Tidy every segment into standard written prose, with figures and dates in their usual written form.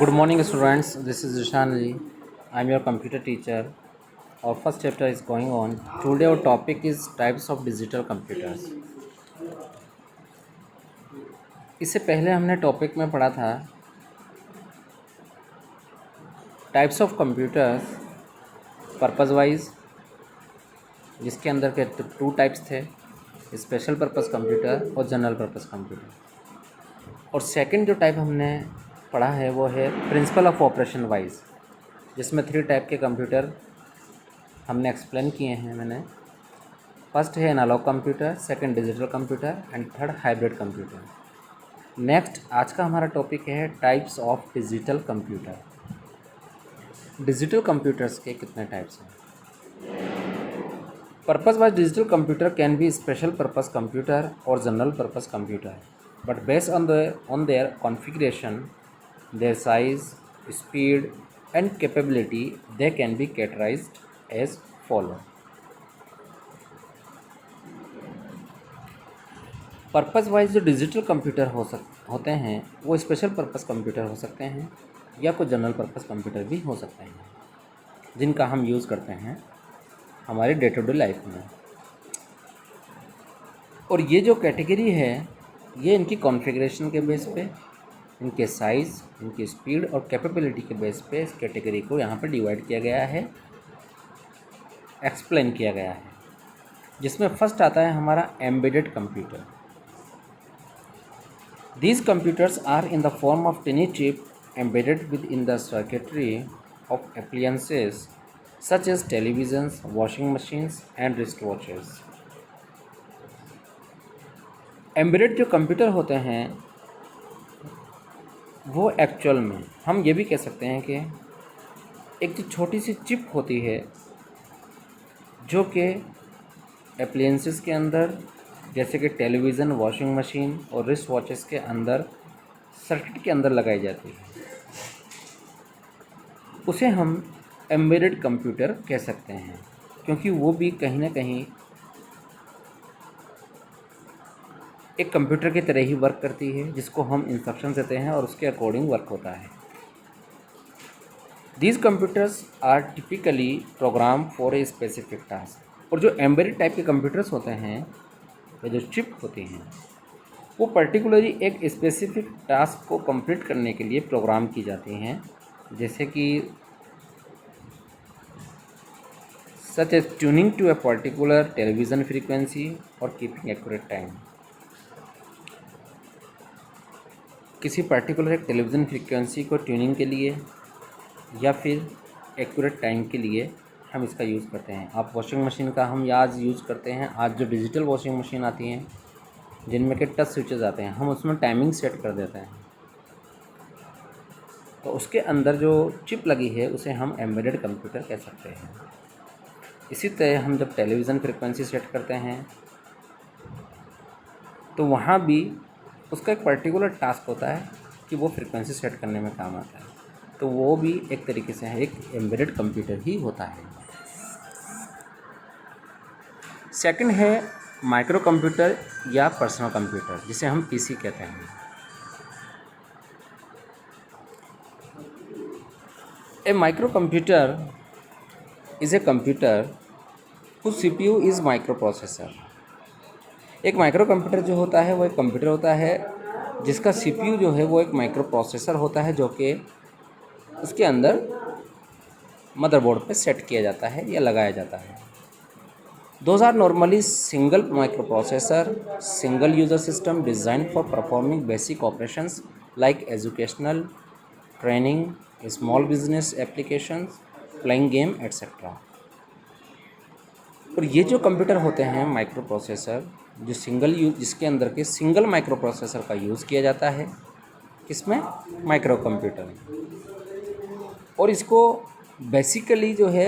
Good morning, students. This is Ishan Ji. I'm your computer teacher. Our first chapter is going on. Today, our topic is types of digital computers. इससे पहले हमने topic में पढ़ा था types of computers purpose wise, जिसके अंदर के two types थे, स्पेशल पर्पस कंप्यूटर और जनरल पर्पस कंप्यूटर। और सेकंड जो टाइप हमने पढ़ा है वो है प्रिंसिपल ऑफ ऑपरेशन वाइज, जिसमें 3 टाइप के कंप्यूटर हमने एक्सप्लेन किए हैं मैंने। फर्स्ट है analog computer, second digital computer and third hybrid computer. Next आज का हमारा टॉपिक है types of digital computer. Digital computers के कितने टाइप्स हैं? Purpose wise digital computer can be special purpose computer और general purpose computer, but based on their configuration, their size, speed and capability, they can be categorized as follow. Purpose wise जो digital computer होते हैं वो special purpose computer हो सकते हैं या कोई जनरल पर्पस कंप्यूटर भी हो सकते हैं, जिनका हम यूज़ करते हैं हमारे डे टू डे लाइफ में। और ये जो कैटेगरी है ये इनकी कॉन्फ़िगरेशन के बेस पे, इनके साइज़, इनकी स्पीड और कैपेबिलिटी के बेस पे इस कैटेगरी को यहाँ पर डिवाइड किया गया है, एक्सप्लेन किया गया है। जिसमें फर्स्ट आता है हमारा embedded computer. These computers are in the form of tiny chip embedded within the circuitry of appliances such as televisions, washing machines and wristwatches. Embedded जो कंप्यूटर होते हैं वो एक्चुअल में हम ये भी कह सकते हैं कि एक जो छोटी सी चिप होती है जो कि एप्लियंसेस के अंदर, जैसे कि टेलीविज़न, वॉशिंग मशीन और रिस्ट वॉचेस के अंदर सर्किट के अंदर लगाई जाती है, उसे हम एम्बेडेड कंप्यूटर कह सकते हैं, क्योंकि वो भी कहीं ना कहीं एक कंप्यूटर की तरह ही वर्क करती है, जिसको हम इंस्ट्रक्शन देते हैं और उसके अकॉर्डिंग वर्क होता है। These computers are typically program for a specific task. और जो एम्बेडेड टाइप के कंप्यूटर्स होते हैं या जो चिप होती हैं वो पर्टिकुलरली एक स्पेसिफिक टास्क को कंप्लीट करने के लिए प्रोग्राम की जाती हैं, जैसे कि such as tuning to a particular television frequency और कीपिंग एक्यूरेट टाइम। किसी पर्टिकुलर एक टेलीविज़न फ्रीक्वेंसी को ट्यूनिंग के लिए या फिर एक्यूरेट टाइम के लिए हम इसका यूज़ करते हैं। आप वॉशिंग मशीन का हम आज यूज़ करते हैं, आज जो डिजिटल वॉशिंग मशीन आती हैं जिनमें के टच स्विचेस आते हैं, हम उसमें टाइमिंग सेट कर देते हैं, तो उसके अंदर जो चिप लगी है उसे हम एम्बेडेड कंप्यूटर कह सकते हैं। इसी तरह हम जब टेलीविज़न फ्रीक्वेंसी सेट करते हैं तो वहाँ भी उसका एक पर्टिकुलर टास्क होता है कि वो फ्रीक्वेंसी सेट करने में काम आता है, तो वो भी एक तरीके से एक एम्बेडेड कंप्यूटर ही होता है। सेकंड है माइक्रो कंप्यूटर या पर्सनल कंप्यूटर, जिसे हम पीसी कहते हैं। A micro computer is a computer whose CPU is micro processor. एक माइक्रो कंप्यूटर जो होता है वो एक कंप्यूटर होता है जिसका सीपीयू जो है वो एक माइक्रो प्रोसेसर होता है, जो कि उसके अंदर मदरबोर्ड पे सेट किया जाता है या लगाया जाता है। Those are normally single microprocessor, single user system design for performing basic operations like educational, training, small business applications, playing game etcetera. और ये जो कंप्यूटर होते हैं माइक्रो प्रोसेसर, जो जिसके अंदर के सिंगल माइक्रो प्रोसेसर का यूज़ किया जाता है, किसमें? माइक्रो कंप्यूटर में। और इसको बेसिकली जो है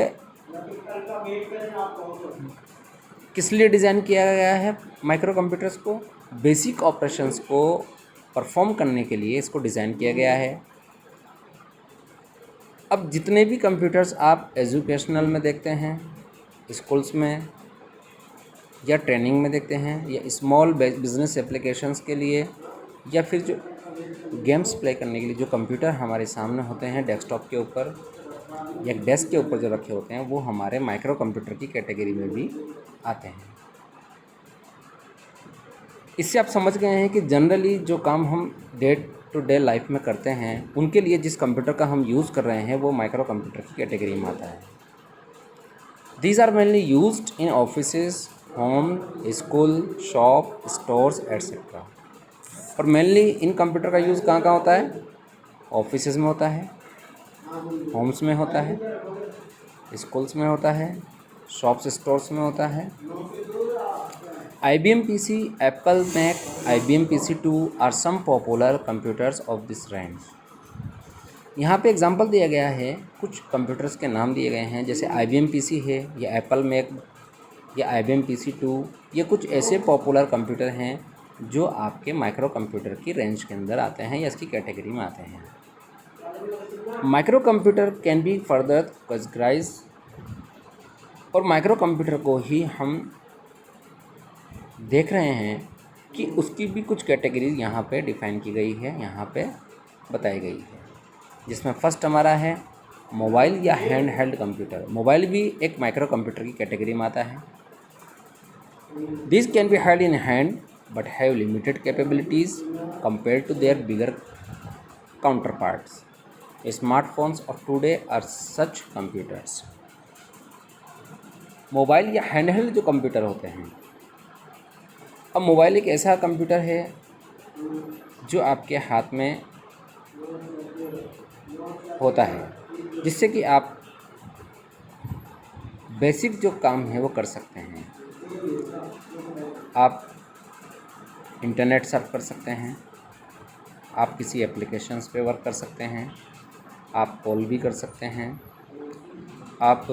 किस लिए डिज़ाइन किया गया है? माइक्रो कंप्यूटर्स को बेसिक ऑपरेशंस को परफॉर्म करने के लिए इसको डिज़ाइन किया गया है। अब जितने भी कंप्यूटर्स आप एजुकेशनल में देखते हैं, स्कूल्स में या ट्रेनिंग में देखते हैं, या स्मॉल बिजनेस एप्लीकेशंस के लिए, या फिर जो गेम्स प्ले करने के लिए जो कंप्यूटर हमारे सामने होते हैं डेस्कटॉप के ऊपर या डेस्क के ऊपर जो रखे होते हैं, वो हमारे माइक्रो कंप्यूटर की कैटेगरी में भी आते हैं। इससे आप समझ गए हैं कि जनरली जो काम हम डे टू डे लाइफ में करते हैं, उनके लिए जिस कंप्यूटर का हम यूज़ कर रहे हैं वो माइक्रो कंप्यूटर की कैटेगरी में आता है। These are mainly used in offices, home, school, shop, stores etcetera. और मेनली इन कंप्यूटर का यूज़ कहाँ कहाँ होता है? ऑफिसेज में होता है, होम्स में होता है, स्कूल्स में होता है, शॉप्स स्टोर्स में होता है। IBM PC, Apple Mac, IBM PC2 are some popular computers of this range. यहाँ पे एग्जांपल दिया गया है, कुछ कंप्यूटर्स के नाम दिए गए हैं, जैसे IBM PC है या Apple Mac या IBM PC2। ये कुछ ऐसे पॉपुलर कंप्यूटर हैं जो आपके माइक्रो कंप्यूटर की रेंज के अंदर आते हैं या इसकी कैटेगरी में आते हैं। Micro computer can be further categorise, और माइक्रो कंप्यूटर को ही हम देख रहे हैं कि उसकी भी कुछ कैटेगरीज यहाँ पे डिफाइन की गई है, यहाँ पे बताई गई है, जिसमें फर्स्ट हमारा है मोबाइल या हैंड हेल्ड कंप्यूटर। मोबाइल भी एक माइक्रो कंप्यूटर की कैटेगरी में आता है। This can be held in hand but have limited capabilities compare to their bigger counterparts. Smartphones of today are such computers. Mobile या hand held जो computer होते हैं, अब मोबाइल एक ऐसा कंप्यूटर है जो आपके हाथ में होता है, जिससे कि आप बेसिक जो काम है वो कर सकते हैं। आप इंटरनेट सर्फ कर सकते हैं, आप किसी एप्लीकेशंस पे वर्क कर सकते हैं, आप कॉल भी कर सकते हैं, आप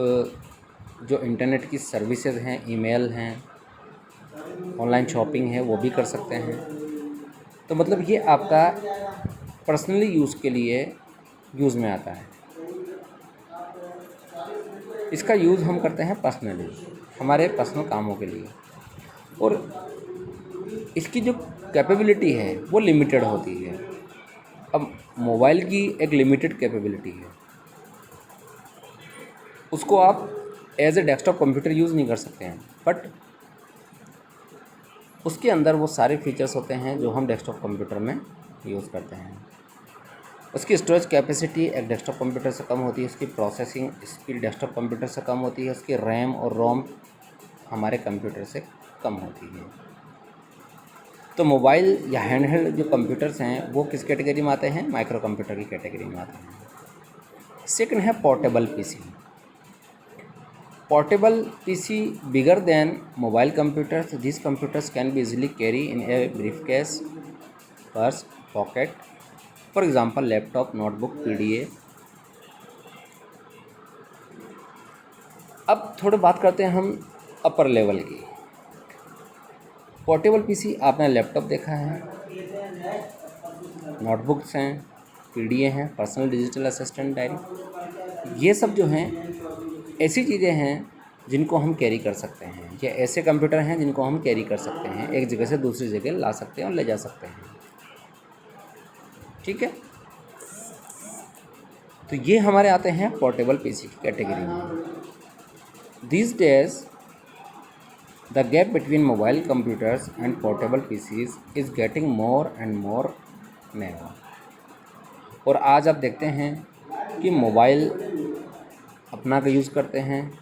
जो इंटरनेट की सर्विसेज हैं, ईमेल हैं, ऑनलाइन शॉपिंग है, वो भी कर सकते हैं। तो मतलब ये आपका पर्सनली यूज़ के लिए यूज़ में आता है। इसका यूज़ हम करते हैं पर्सनली, हमारे पर्सनल कामों के लिए, और इसकी जो कैपेबिलिटी है वो लिमिटेड होती है। अब मोबाइल की एक लिमिटेड कैपेबिलिटी है, उसको आप as a desktop computer use नहीं कर सकते हैं, बट उसके अंदर वो सारे फीचर्स होते हैं जो हम डेस्कटॉप कंप्यूटर में यूज़ करते हैं। उसकी स्टोरेज कैपेसिटी एक डेस्कटॉप कंप्यूटर से कम होती है, उसकी प्रोसेसिंग स्पीड डेस्कटॉप कंप्यूटर से कम होती है, उसकी रैम और रोम हमारे कंप्यूटर से कम होती है। तो मोबाइल या हैंडहेल्ड जो कंप्यूटर्स हैं वो किस कैटेगरी में आते हैं? माइक्रो कंप्यूटर की कैटेगरी में आते हैं। सेकंड है portable PC. Portable PC bigger than mobile computers. This computers can be easily carry in A briefcase, purse, pocket, for example laptop, notebook, PDA। अब थोड़ी बात करते हैं हम अपर लेवल की। पोर्टेबल पीसी आपने लैपटॉप देखा है, नोटबुक्स हैं, PDA हैं, पर्सनल डिजिटल असिस्टेंट डायरी। ये सब जो हैं ऐसी चीज़ें हैं जिनको हम कैरी कर सकते हैं, या ऐसे कंप्यूटर हैं जिनको हम कैरी कर सकते हैं, एक जगह से दूसरी जगह ला सकते हैं और ले जा सकते हैं। ठीक है, तो ये हमारे आते हैं पोर्टेबल पीसी की कैटेगरी में। These days, the gap between mobile computers and portable PCs is getting more and more narrow। और आज आप देखते हैं कि मोबाइल अपना का यूज़ करते हैं,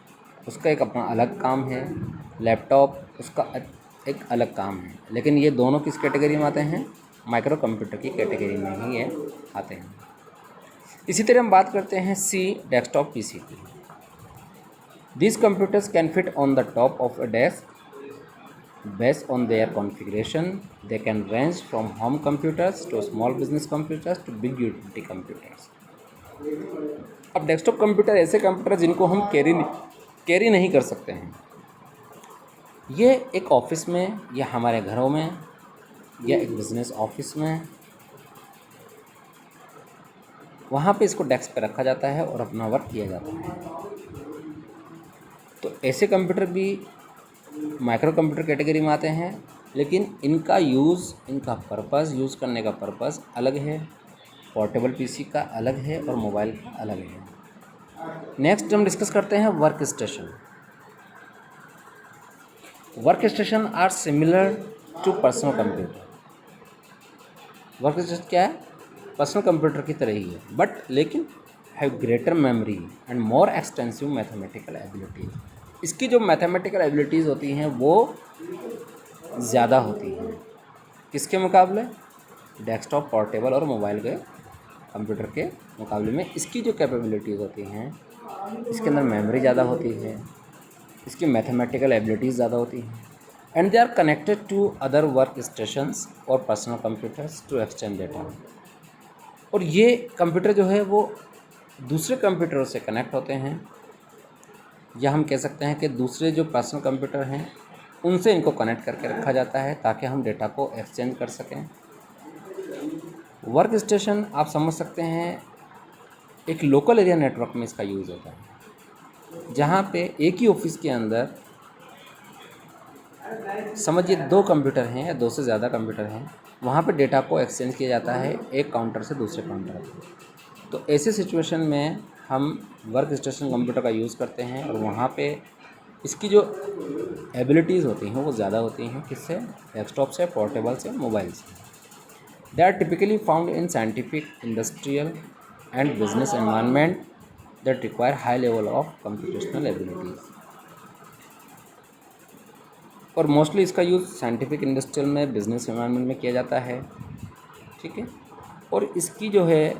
उसका एक अपना अलग काम है, लैपटॉप उसका एक अलग काम है, लेकिन ये दोनों किस कैटेगरी में आते हैं? माइक्रो कंप्यूटर की कैटेगरी में ही ये आते हैं। इसी तरह हम बात करते हैं डेस्कटॉप पीसी की। These computers can fit on the top of a desk. Based on their configuration, they can range from home computers to small business computers to big utility computers। अब डेस्कटॉप कंप्यूटर ऐसे computer जिनको हम carry नहीं कर सकते हैं, ये एक ऑफिस में या हमारे घरों में या एक बिज़नेस ऑफिस में, वहाँ पे इसको डेस्क पे रखा जाता है और अपना वर्क किया जाता है। तो ऐसे कंप्यूटर भी माइक्रो कंप्यूटर कैटेगरी में आते हैं, लेकिन इनका यूज़, इनका पर्पस, यूज़ करने का पर्पस अलग है। पोर्टेबल पीसी का अलग है और मोबाइल का अलग है। नेक्स्ट हम डिस्कस करते हैं work station. Work station are similar to personal computer. Work station क्या है? पर्सनल कंप्यूटर की तरह ही है, बट लेकिन have greater memory and more extensive mathematical abilities. इसकी जो मैथमेटिकल एबिलिटीज़ होती हैं वो ज़्यादा होती हैं किसके मुकाबले? डेस्कटॉप, पोर्टेबल और मोबाइल के कंप्यूटर के मुकाबले में इसकी जो कैपेबिलिटीज़ होती हैं, इसके अंदर मेमोरी ज़्यादा होती है, इसकी मैथमेटिकल एबिलिटीज़ ज़्यादा होती हैं, and they are connected to other work stations और personal computers to exchange data. और ये कंप्यूटर जो है वो दूसरे कंप्यूटरों से कनेक्ट होते हैं, या हम कह सकते हैं कि दूसरे जो पर्सनल कंप्यूटर हैं उनसे इनको कनेक्ट करके रखा जाता है ताकि हम डेटा को एक्सचेंज कर सकें। वर्क स्टेशन आप समझ सकते हैं एक लोकल एरिया नेटवर्क में इसका यूज़ होता है, जहाँ पे एक ही ऑफिस के अंदर समझिए 2 कंप्यूटर हैं या 2 से ज़्यादा कंप्यूटर हैं, वहाँ पे डेटा को एक्सचेंज किया जाता है एक काउंटर से दूसरे काउंटर पर। तो ऐसे सिचुएशन में हम वर्क स्टेशन कंप्यूटर का यूज़ करते हैं और वहाँ पे इसकी जो एबिलिटीज़ होती हैं वो ज़्यादा होती हैं। किससे? डेस्कटॉप से, पोर्टेबल से, मोबाइल से। They are typically found in scientific, industrial and business environment that require high level of computational abilities. और मोस्टली इसका यूज़ साइंटिफिक, इंडस्ट्रियल में, बिजनेस एनवायरनमेंट में किया जाता है। ठीक है। और इसकी जो है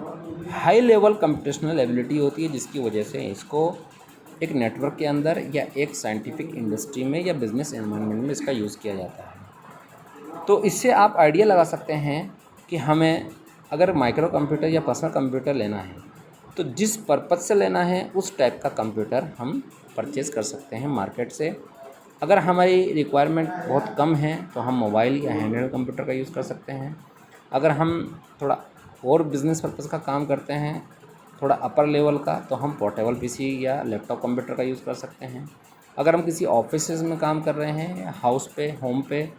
हाई लेवल कंप्यूटेशनल एबिलिटी होती है, जिसकी वजह से इसको एक नेटवर्क के अंदर या एक साइंटिफिक इंडस्ट्री में या बिजनेस एनवायरनमेंट में इसका यूज़ किया जाता है। तो इससे आप आइडिया लगा सकते हैं कि हमें अगर माइक्रो कंप्यूटर या पर्सनल कंप्यूटर लेना है तो जिस पर्पज़ से लेना है उस टाइप का कंप्यूटर हम परचेज़ कर सकते हैं मार्केट से। अगर हमारी रिक्वायरमेंट बहुत कम है तो हम मोबाइल या हैंडहेल्ड कंप्यूटर का यूज़ कर सकते हैं। अगर हम थोड़ा और बिज़नेस पर्पज़ का काम करते हैं, थोड़ा अपर लेवल का, तो हम पोर्टेबल पीसी या लैपटॉप कंप्यूटर का यूज़ कर सकते हैं। अगर हम किसी ऑफिसेज में काम कर रहे हैं या हाउस पे, होम पे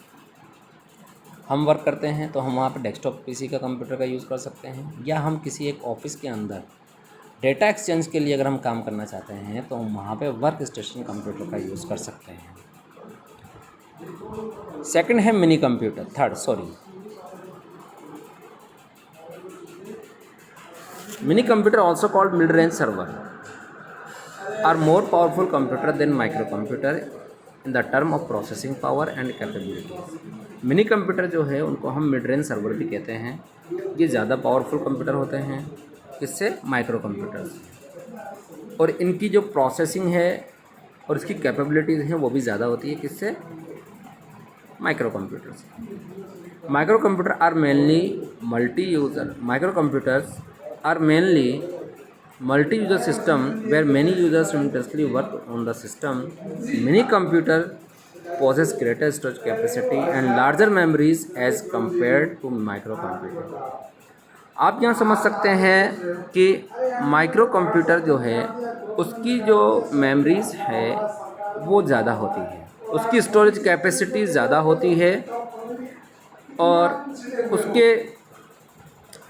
हम वर्क करते हैं तो हम वहाँ पे डेस्कटॉप पीसी का कंप्यूटर का यूज़ कर सकते हैं। या हम किसी एक ऑफिस के अंदर डेटा एक्सचेंज के लिए अगर हम काम करना चाहते हैं तो हम वहाँ पे वर्क स्टेशन कंप्यूटर का यूज़ कर सकते हैं। सेकंड है mini computer, mini computer also called mid range server are more powerful computer than micro computer in the term of processing power and capability. Mini computer जो है उनको हम mid range server भी कहते हैं। ये ज़्यादा पावरफुल कंप्यूटर होते हैं किससे? माइक्रो कंप्यूटर से। और इनकी जो प्रोसेसिंग है और इसकी कैपेबिलिटीज़ हैं वो भी ज़्यादा होती है किससे? माइक्रो कंप्यूटर से। Micro computer are mainly multi user multi-user system where many users simultaneously work on the system. Mini computer possess greater storage capacity and larger memories as compared to microcomputer. आप यहाँ समझ सकते हैं कि micro computer जो है उसकी जो मेमोरीज है वो ज़्यादा होती है, उसकी स्टोरेज कैपेसिटी ज़्यादा होती है और उसके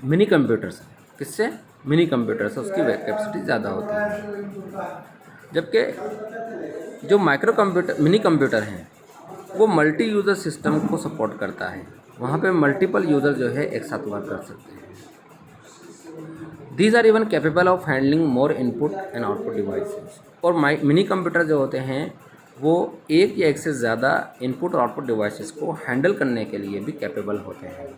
मिनी कंप्यूटर से, किससे? मिनी कंप्यूटर से उसकी कैपेसिटी ज़्यादा होती है। जबकि जो मिनी कंप्यूटर हैं वो मल्टी यूज़र सिस्टम को सपोर्ट करता है, वहाँ पे मल्टीपल यूज़र जो है एक साथ वर्क कर सकते हैं। These are even capable of handling more input and output devices. और मिनी कंप्यूटर जो होते हैं वो एक या एक से ज़्यादा इनपुट और आउटपुट डिवाइसेस को हैंडल करने के लिए भी कैपेबल होते हैं।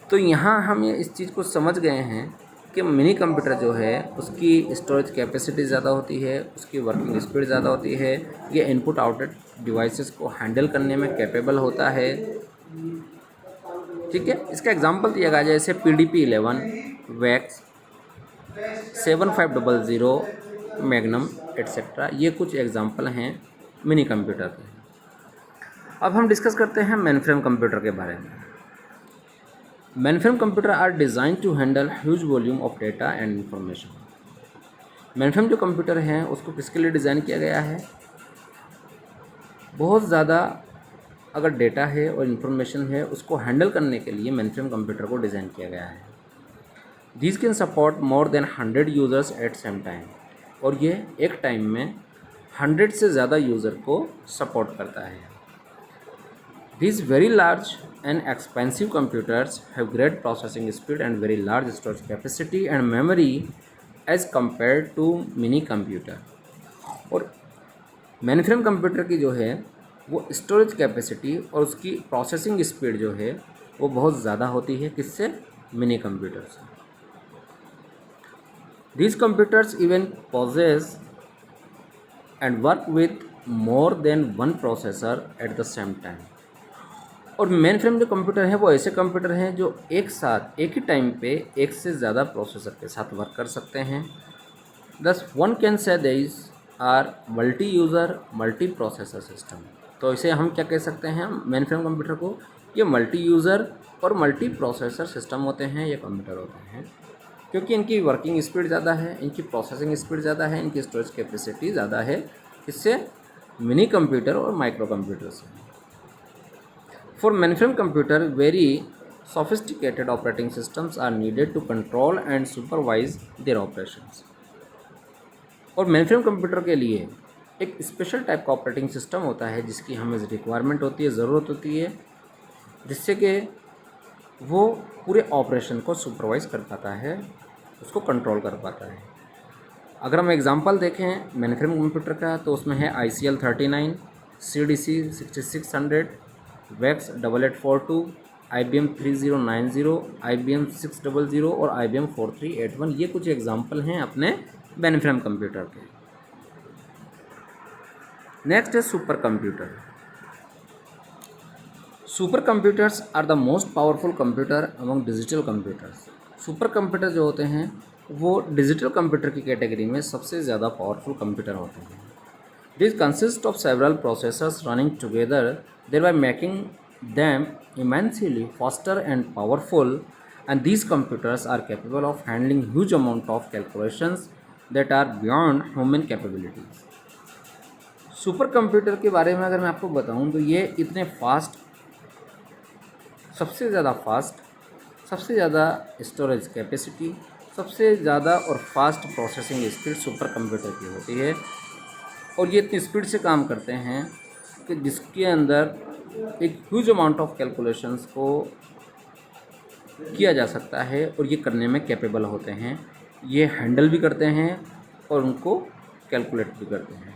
तो यहाँ हम इस चीज़ को समझ गए हैं कि मिनी कंप्यूटर जो है उसकी स्टोरेज कैपेसिटी ज़्यादा होती है, उसकी वर्किंग स्पीड ज़्यादा होती है, ये इनपुट आउटपुट डिवाइसेस को हैंडल करने में कैपेबल होता है। ठीक है। इसका एग्जांपल दिया गया जैसे PDP-11, वैक्स, 7500, मैग्नम एट्सेट्रा, ये कुछ एग्जांपल हैं मिनी कंप्यूटर के। अब हम डिस्कस करते हैं मेनफ्रेम कंप्यूटर के बारे में। Mainframe computer are design to handle huge volume of data and information. Mainframe जो कंप्यूटर हैं उसको किसके लिए डिज़ाइन किया गया है? बहुत ज़्यादा अगर डेटा है और इन्फॉर्मेशन है उसको हैंडल करने के लिए मेनफ्रेम कंप्यूटर को डिज़ाइन किया गया है। This can support more than 100 users at same time, और ये एक टाइम में 100 से ज़्यादा यूज़र को सपोर्ट करता है। These very large and expensive computers have great processing speed and very large storage capacity and memory as compared to mini computer। और मेनफ्रेम कंप्यूटर की जो है वो स्टोरेज कैपेसिटी और उसकी प्रोसेसिंग स्पीड जो है वो बहुत ज़्यादा होती है, किससे? मिनी कंप्यूटर से। These computers even possess and work with more than one processor at the same time। और मेन फ्रेम जो कंप्यूटर है वो ऐसे कंप्यूटर हैं जो एक साथ एक ही टाइम पे एक से ज़्यादा प्रोसेसर के साथ वर्क कर सकते हैं। This one can say this are multi user multi processor system. तो इसे हम क्या कह सकते हैं मेन फ्रेम कंप्यूटर को? ये मल्टी यूज़र और मल्टी प्रोसेसर सिस्टम होते हैं, ये कंप्यूटर होते हैं, क्योंकि इनकी वर्किंग स्पीड ज़्यादा है, इनकी प्रोसेसिंग स्पीड ज़्यादा है, इनकी स्टोरेज कैपेसिटी ज़्यादा है, इससे मिनी कंप्यूटर और माइक्रो कंप्यूटर से। For mainframe computer, very sophisticated operating systems are needed to control and supervise their operations। और मेनफ्रेम कंप्यूटर के लिए एक स्पेशल टाइप का ऑपरेटिंग सिस्टम होता है जिसकी हमें रिक्वायरमेंट होती है, ज़रूरत होती है, जिससे कि वो पूरे ऑपरेशन को सुपरवाइज कर पाता है, उसको कंट्रोल कर पाता है। अगर हम एग्जांपल देखें मेनफ्रेम कंप्यूटर का तो उसमें है ICL 39, CDC 6600, VAX 8842, IBM 3090, IBM 600 और IBM 4381। ये कुछ एग्जांपल हैं अपने मेनफ्रेम कंप्यूटर के। नेक्स्ट है super computer. Super computers are the most powerful computer among digital computers. Super computer जो होते हैं वो डिजिटल कंप्यूटर की कैटेगरी में सबसे ज़्यादा पावरफुल कंप्यूटर होते हैं। This consist of several processors running together, thereby making them immensely faster and powerful, and these computers are capable of handling huge amount of calculations that are beyond human capabilities। Super computer के बारे में अगर मैं आपको बताऊं तो ये इतने फास्ट, सबसे ज़्यादा स्टोरेज कैपेसिटी, सबसे ज़्यादा और fast processing speed super computer की होती है, और ये इतनी स्पीड से काम करते हैं कि जिसके अंदर एक ह्यूज अमाउंट ऑफ कैलकुलेशंस को किया जा सकता है, और ये करने में कैपेबल होते हैं, ये हैंडल भी करते हैं और उनको कैलकुलेट भी करते हैं।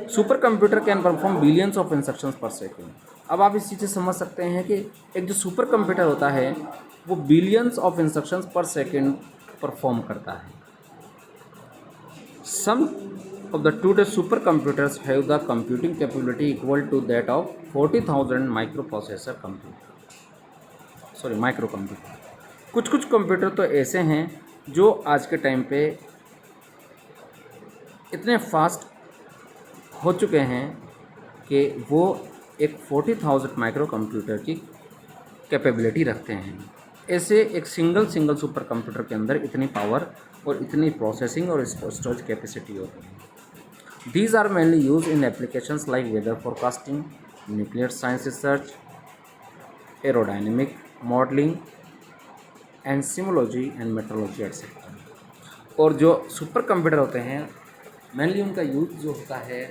Super computer can perform billions of instructions पर सेकेंड। अब आप इस चीज़ से समझ सकते हैं कि एक जो सुपर कंप्यूटर होता है वो बिलियंस ऑफ इंस्ट्रक्शंस पर सेकेंड परफॉर्म करता है। Some of the today's supercomputers have the computing capability equal to that of 40,000 microcomputer। कुछ कंप्यूटर तो ऐसे हैं जो आज के टाइम पे इतने फास्ट हो चुके हैं कि वो एक 40,000 माइक्रो कंप्यूटर की कैपेबिलिटी रखते हैं। ऐसे एक सिंगल सुपर कंप्यूटर के अंदर इतनी पावर और इतनी प्रोसेसिंग और स्टोरेज कैपेसिटी होती है। These are mainly use in applications like weather forecasting, nuclear science research, aerodynamic modelling and seismology and metrology etcetera. और जो सुपर कंप्यूटर होते हैं मेनली उनका यूज जो होता है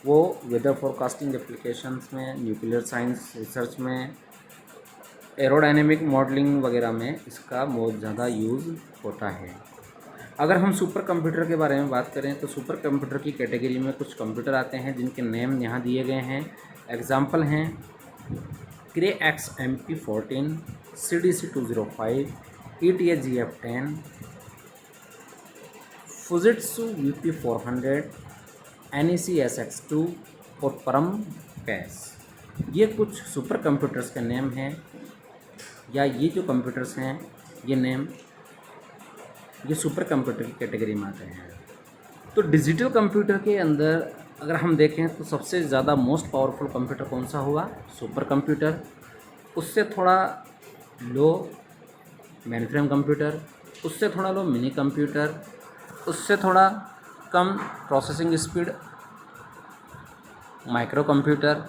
वो वेदर फोरकास्टिंग एप्लीकेशंस में, न्यूक्लियर साइंस रिसर्च में, एरोडायनेमिक मॉडलिंग वगैरह में इसका बहुत ज़्यादा यूज़ होता है। अगर हम सुपर कंप्यूटर के बारे में बात करें तो सुपर कंप्यूटर की कैटेगरी में कुछ कंप्यूटर आते हैं जिनके नेम यहाँ दिए गए हैं। एग्जांपल हैं क्रे XMP14, CDC 205, ETA GF10, Fujitsu VP400, NEC SX2 और परम कैस। ये कुछ सुपर कंप्यूटर्स के नेम हैं, या ये जो कंप्यूटर्स हैं ये नेम ये सुपर कंप्यूटर की कैटेगरी में आते हैं। तो डिजिटल कंप्यूटर के अंदर अगर हम देखें तो सबसे ज़्यादा मोस्ट पावरफुल कंप्यूटर कौन सा हुआ? Super computer. उससे थोड़ा लो मेनफ्रेम कंप्यूटर, उससे थोड़ा लो मिनी कंप्यूटर, उससे थोड़ा कम प्रोसेसिंग स्पीड माइक्रो कंप्यूटर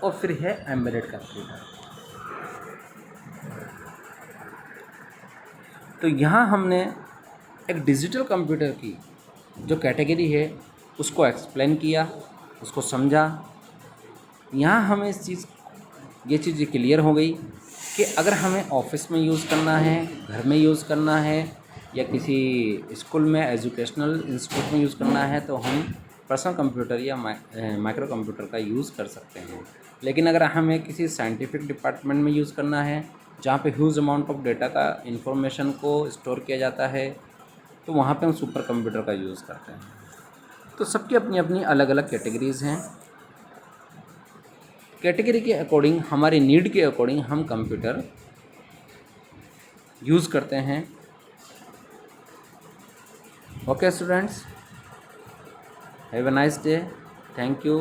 और फिर है एम्बेडेड कंप्यूटर। तो यहाँ हमने एक डिजिटल कंप्यूटर की जो कैटेगरी है उसको एक्सप्लेन किया, उसको समझा। यहाँ हमें ये चीज़ क्लियर हो गई कि अगर हमें ऑफिस में यूज़ करना है, घर में यूज़ करना है या किसी स्कूल में एजुकेशनल इंस्टीट्यूट में यूज़ करना है तो हम पर्सनल कंप्यूटर या माइक्रो कंप्यूटर का यूज़ कर सकते हैं। लेकिन अगर हमें किसी साइंटिफिक डिपार्टमेंट में यूज़ करना है जहाँ पे ह्यूज अमाउंट ऑफ डेटा का इंफॉर्मेशन को स्टोर किया जाता है तो वहाँ पे हम सुपर कंप्यूटर का यूज़ करते हैं। तो सबकी अपनी अपनी अलग अलग कैटेगरीज़ हैं। कैटेगरी के अकॉर्डिंग, हमारी नीड के अकॉर्डिंग हम कंप्यूटर यूज़ करते हैं। Okay students, have a nice day. Thank you.